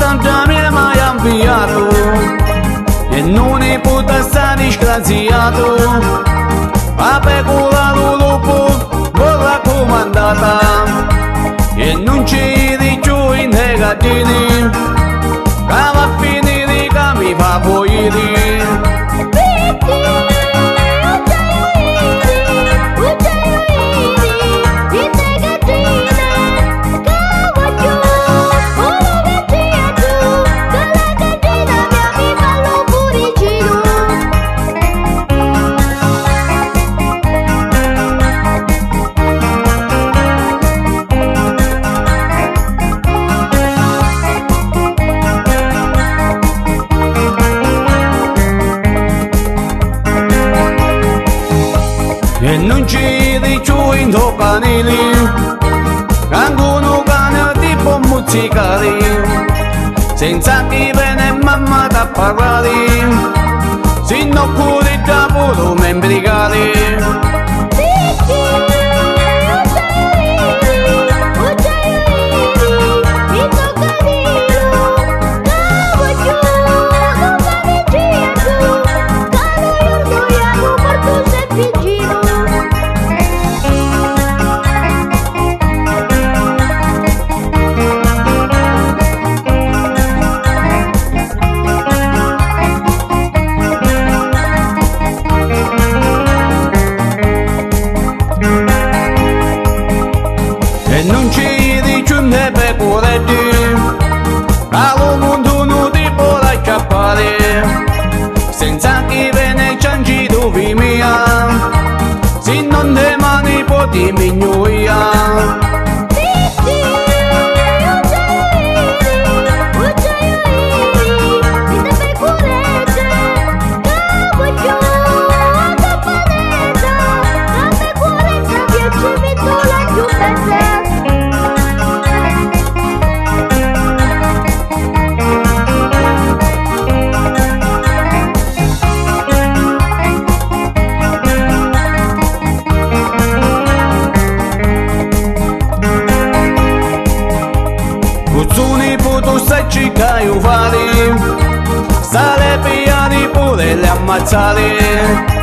tanta mi hai mai inviato e non è potuto stare disgraziato a pecora lo lupo con la comandata e non ci dico in negatini che va a finire che mi fa fuori. E non ci dico in campanili, anche un cane tipo muzzicati, senza chi viene mamma da parlare, se non curi da puro membricati. E non ci dici ne pecoretti, allo mondo non ti può scappare, senza chi viene cianci dove mia, se non te mani poti mignoia. Cuzzuni putu secci che io fare, sale piani pure le ammazzare.